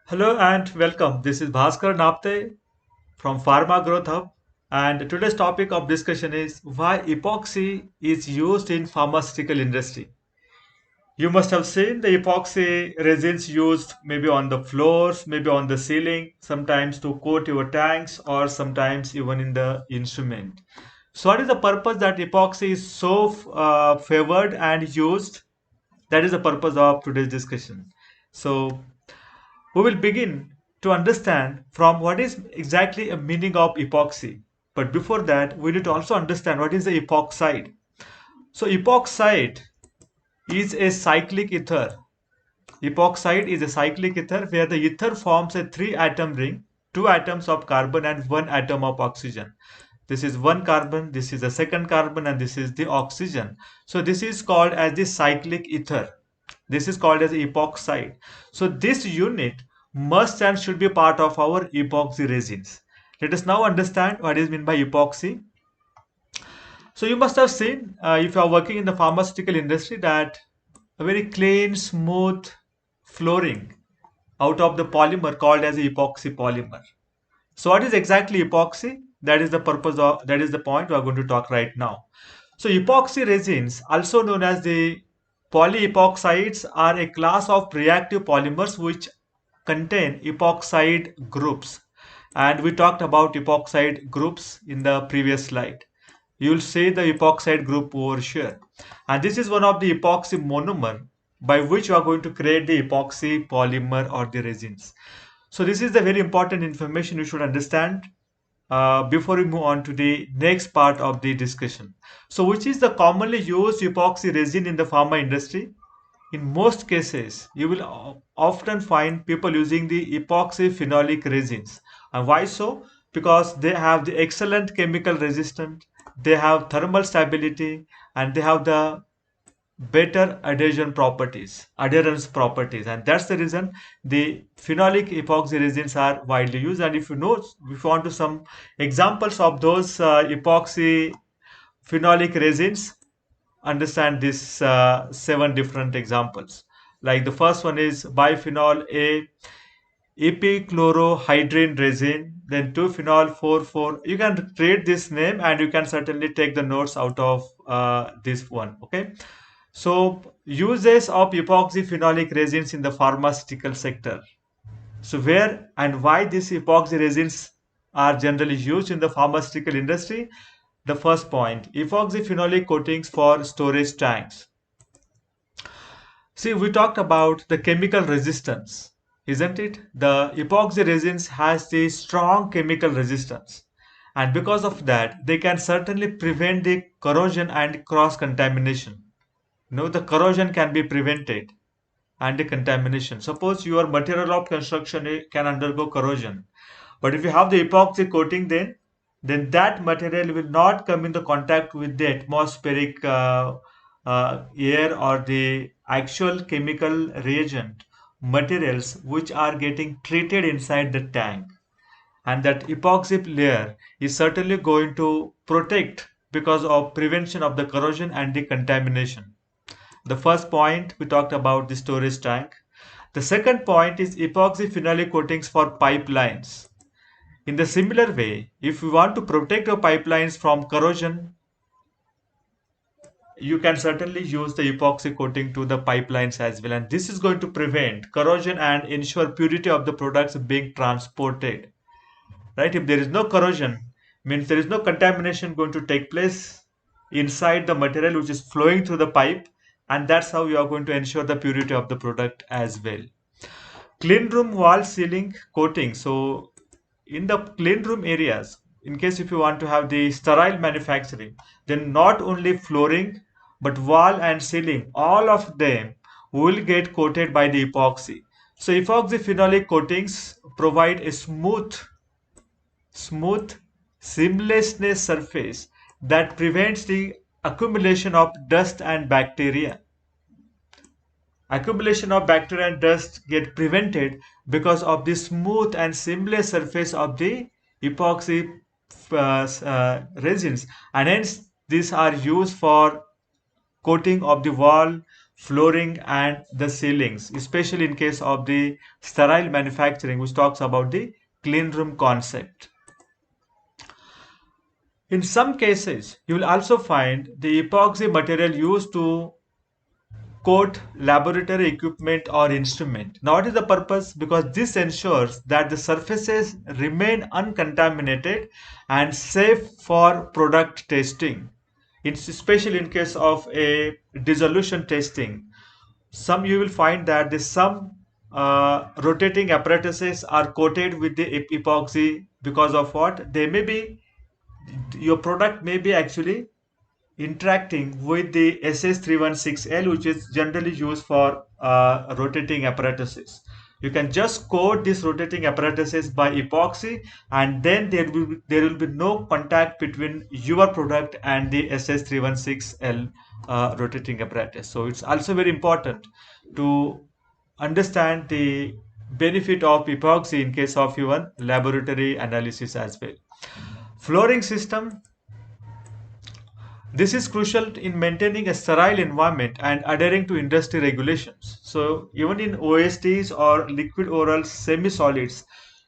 Hello and welcome. This is Bhaskar Napte from Pharma Growth Hub, and today's topic of discussion is why epoxy is used in pharmaceutical industry. You must have seen the epoxy resins used maybe on the floors, maybe on the ceiling, sometimes to coat your tanks or sometimes even in the instrument. So what is the purpose that epoxy is so favored and used? That is the purpose of today's discussion. So we will begin to understand from what is exactly a meaning of epoxy. But before that, we need to also understand what is the epoxide. So epoxide is a cyclic ether. Epoxide is a cyclic ether where the ether forms a three-atom ring, two atoms of carbon and one atom of oxygen. This is one carbon, this is the second carbon, and this is the oxygen. So this is called as the cyclic ether. This is called as epoxide. So this unit must and should be part of our epoxy resins. Let us now understand what is meant by epoxy. So you must have seen, if you are working in the pharmaceutical industry, that a very clean, smooth flooring out of the polymer called as epoxy polymer. So what is exactly epoxy? That is the purpose of, that is the point we are going to talk right now. So epoxy resins, also known as the polyepoxides, are a class of reactive polymers which contain epoxide groups. And we talked about epoxide groups in the previous slide. You will see the epoxide group over here. And this is one of the epoxy monomer by which you are going to create the epoxy polymer or the resins. So this is the very important information you should understand before we move on to the next part of the discussion. So which is the commonly used epoxy resin in the pharma industry? In most cases, you will often find people using the epoxy phenolic resins. And why so? Because they have the excellent chemical resistance, they have thermal stability, and they have the better adherence properties, and that's the reason the phenolic epoxy resins are widely used. And if you want to some examples of those epoxy phenolic resins, understand these seven different examples. Like the first one is biphenol A epichlorohydrin resin, then 2-phenol 4,4. You can read this name and you can certainly take the notes out of this one. Okay. So uses of epoxy phenolic resins in the pharmaceutical sector. So where and why these epoxy resins are generally used in the pharmaceutical industry? The first point, epoxy phenolic coatings for storage tanks. See, we talked about the chemical resistance, isn't it? The epoxy resins has the strong chemical resistance. And because of that, they can certainly prevent the corrosion and cross contamination. No, the corrosion can be prevented and the contamination. Suppose your material of construction can undergo corrosion, but if you have the epoxy coating, then that material will not come into contact with the atmospheric air or the actual chemical reagent materials which are getting treated inside the tank. And that epoxy layer is certainly going to protect because of prevention of the corrosion and the contamination. The first point we talked about the storage tank. The second point is epoxy phenolic coatings for pipelines. In the similar way, if we want to protect your pipelines from corrosion, you can certainly use the epoxy coating to the pipelines as well. And this is going to prevent corrosion and ensure purity of the products being transported. Right? If there is no corrosion, means there is no contamination going to take place inside the material which is flowing through the pipe, and that's how you are going to ensure the purity of the product as well. Clean room wall ceiling coating. So in the clean room areas, in case if you want to have the sterile manufacturing, then not only flooring but wall and ceiling, all of them will get coated by the epoxy. So epoxy phenolic coatings provide a smooth seamlessness surface that prevents the accumulation of dust and bacteria. Accumulation of bacteria and dust get prevented because of the smooth and seamless surface of the epoxy resins, and hence these are used for coating of the wall, flooring, and the ceilings, especially in case of the sterile manufacturing, which talks about the clean room concept. In some cases, you will also find the epoxy material used to coat laboratory equipment or instrument. Now, what is the purpose? Because this ensures that the surfaces remain uncontaminated and safe for product testing. It's especially in case of a dissolution testing. Some you will find that some rotating apparatuses are coated with the epoxy because of what? They may be your product may be actually interacting with the SS316L, which is generally used for rotating apparatuses. You can just coat these rotating apparatuses by epoxy, and then there will be no contact between your product and the SS316L rotating apparatus. So it's also very important to understand the benefit of epoxy in case of your laboratory analysis as well. Flooring system, this is crucial in maintaining a sterile environment and adhering to industry regulations. So, even in OSTs or liquid oral semi-solids,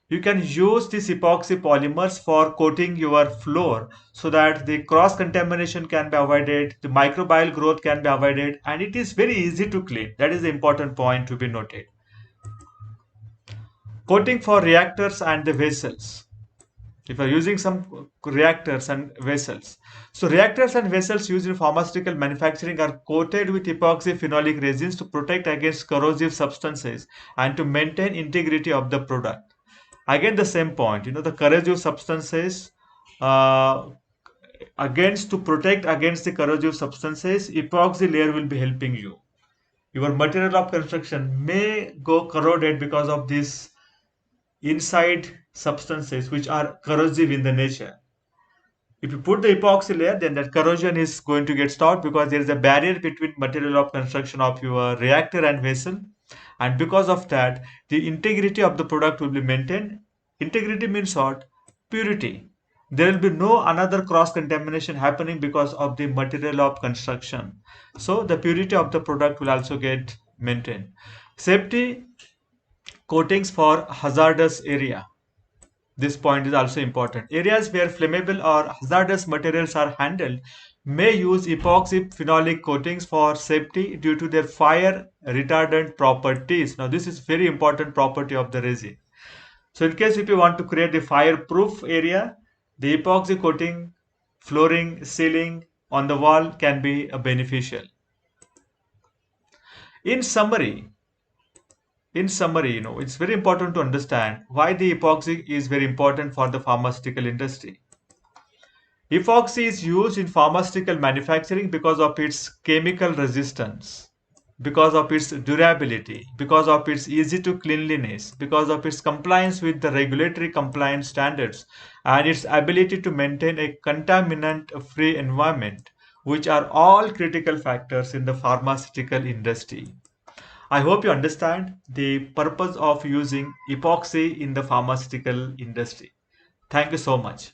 you can use these epoxy polymers for coating your floor so that the cross contamination can be avoided, the microbial growth can be avoided, and it is very easy to clean. That is the important point to be noted. Coating for reactors and the vessels. If you're using some reactors and vessels. So reactors and vessels used in pharmaceutical manufacturing are coated with epoxy phenolic resins to protect against corrosive substances and to maintain integrity of the product. Again, the same point, the corrosive substances, uh, against to protect against the corrosive substances, epoxy layer will be helping you. Your material of construction may go corroded because of this inside substances which are corrosive in the nature. If you put the epoxy layer, then that corrosion is going to get stopped because there is a barrier between material of construction of your reactor and vessel, and because of that the integrity of the product will be maintained. Integrity means what? Purity. There will be no another cross contamination happening because of the material of construction, so the purity of the product will also get maintained. Safety coatings for hazardous area, this point is also important. Areas where flammable or hazardous materials are handled may use epoxy phenolic coatings for safety due to their fire retardant properties. Now, this is very important property of the resin. So, in case if you want to create the fireproof area, the epoxy coating, flooring, ceiling on the wall can be beneficial. In summary, it's very important to understand why the epoxy is very important for the pharmaceutical industry. Epoxy is used in pharmaceutical manufacturing because of its chemical resistance, because of its durability, because of its easy to cleanliness, because of its compliance with the regulatory compliance standards, and its ability to maintain a contaminant free environment, which are all critical factors in the pharmaceutical industry. I hope you understand the purpose of using epoxy in the pharmaceutical industry. Thank you so much.